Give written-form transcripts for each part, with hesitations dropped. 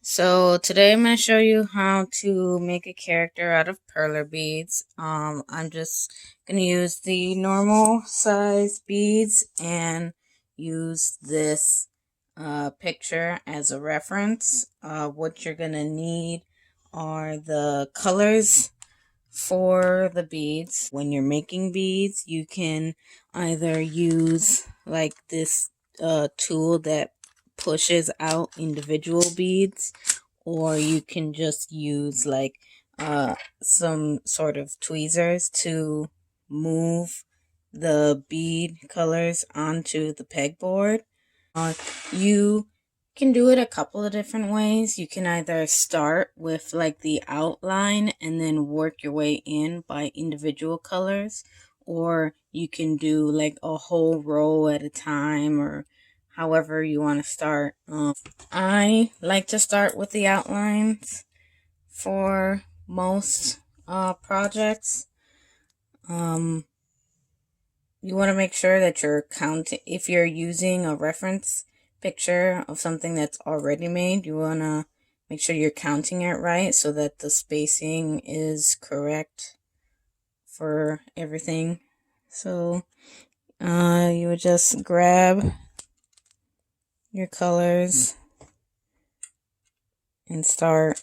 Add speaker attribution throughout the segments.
Speaker 1: So today I'm going to show you how to make a character out of perler beads. I'm just going to use the normal size beads and use this picture as a reference. What you're going to need are the colors for the beads. When you're making beads, you can either use like this tool that pushes out individual beads, or you can just use like some sort of tweezers to move the bead colors onto the pegboard. You can do it a couple of different ways. You can either start with like the outline and then work your way in by individual colors, or you can do like a whole row at a time, or however you want to start. I like to start with the outlines for most projects. You want to make sure that you're counting. If you're using a reference picture of something that's already made, you want to make sure you're counting it right so that the spacing is correct for everything. So you would just grab your colors and start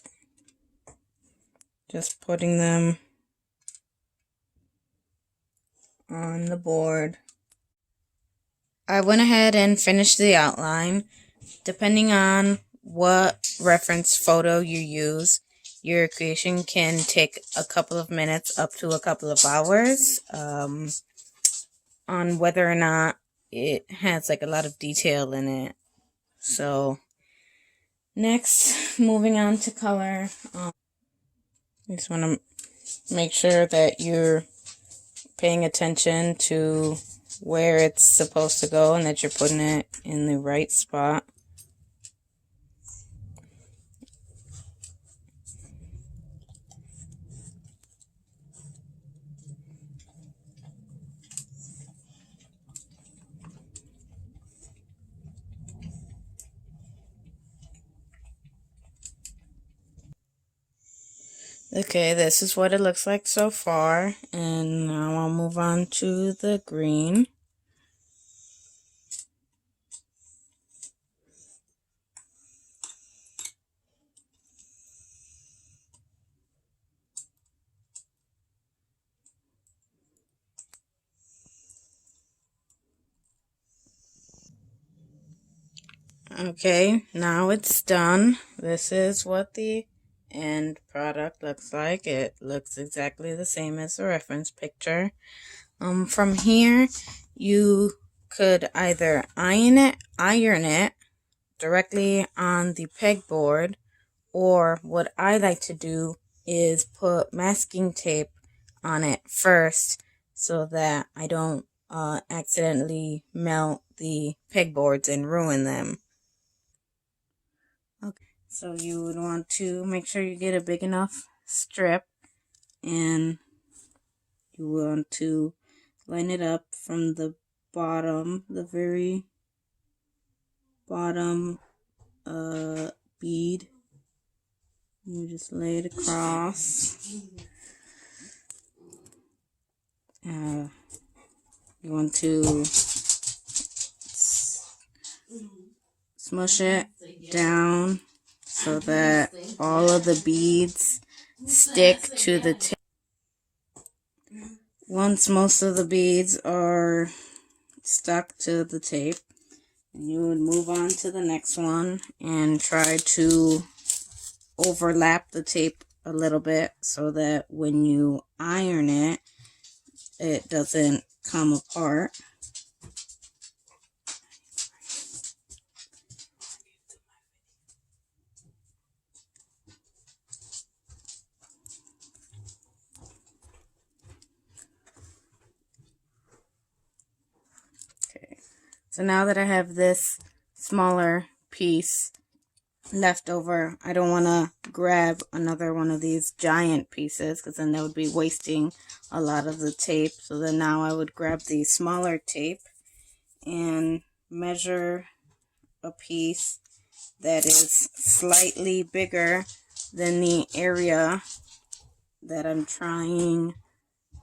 Speaker 1: just putting them on the board. I went ahead and finished the outline. Depending on what reference photo you use, your creation can take a couple of minutes up to a couple of hours, on whether or not it has like a lot of detail in it. So next, moving on to color, you just want to make sure that you're paying attention to where it's supposed to go and that you're putting it in the right spot. Okay, this is what it looks like so far, and now I'll move on to the green. Okay, now it's done. This is what the end product looks like. It looks exactly the same as the reference picture. From here, you could either iron it directly on the pegboard, or what I like to do is put masking tape on it first so that I don't accidentally melt the pegboards and ruin them. Okay, so you would want to make sure you get a big enough strip, and you want to line it up from the bottom, the very bottom bead. You just lay it across. You want to smush it down so that all of the beads stick to the tape. Once most of the beads are stuck to the tape, you would move on to the next one and try to overlap the tape a little bit so that when you iron it, it doesn't come apart. Okay, so now that I have this smaller piece left over, I don't want to grab another one of these giant pieces because then that would be wasting a lot of the tape. So then now I would grab the smaller tape and measure a piece that is slightly bigger than the area that I'm trying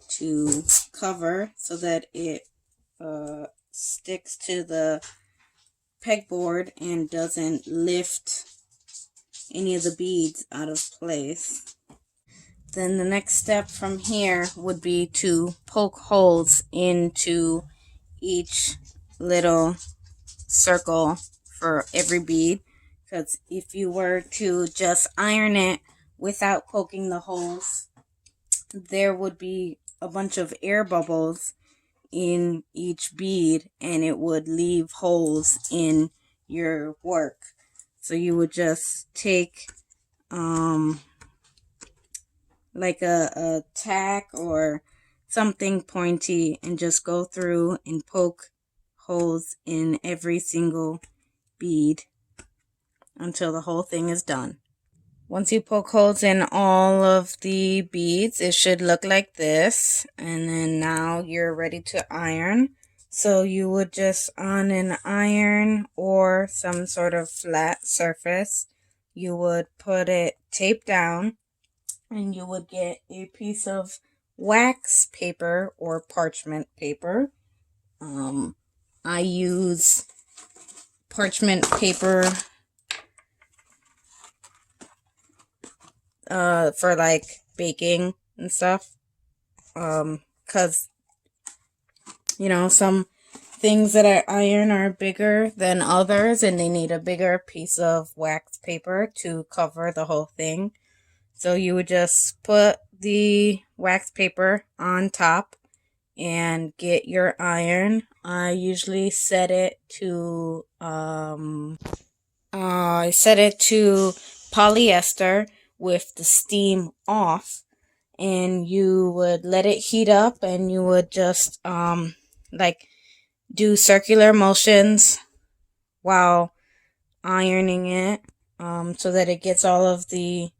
Speaker 1: to cover so that it sticks to the pegboard and doesn't lift any of the beads out of place. Then the next step from here would be to poke holes into each little circle for every bead, because if you were to just iron it without poking the holes, there would be a bunch of air bubbles in each bead and it would leave holes in your work. So you would just take like a tack or something pointy and just go through and poke holes in every single bead until the whole thing is done. Once you poke holes in all of the beads, it should look like this. And then now you're ready to iron. So you would just, on an iron or some sort of flat surface, you would put it tape down and you would get a piece of wax paper or parchment paper. I use parchment paper for like baking and stuff, because you know, some things that I iron are bigger than others and they need a bigger piece of wax paper to cover the whole thing. So you would just put the wax paper on top and get your iron. I usually set it to polyester with the steam off, and you would let it heat up and you would just like do circular motions while ironing it, so that it gets all of the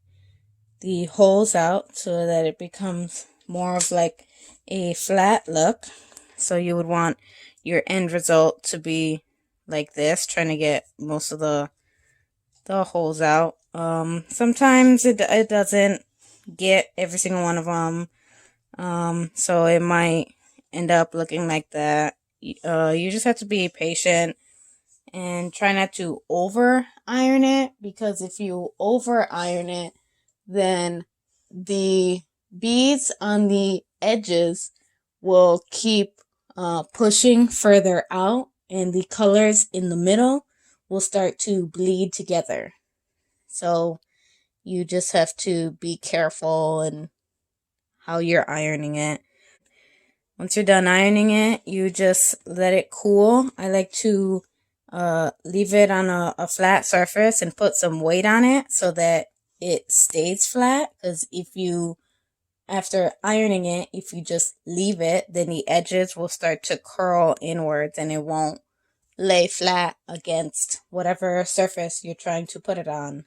Speaker 1: holes out so that it becomes more of like a flat look. So you would want your end result to be like this, trying to get most of the holes out. Sometimes it doesn't get every single one of them, so it might end up looking like that. You just have to be patient and try not to over iron it, because if you over iron it, then the beads on the edges will keep pushing further out and the colors in the middle will start to bleed together. So you just have to be careful in how you're ironing it. Once you're done ironing it, you just let it cool. I like to leave it on a flat surface and put some weight on it so that it stays flat, because if you, after ironing it, if you just leave it, then the edges will start to curl inwards and it won't lay flat against whatever surface you're trying to put it on.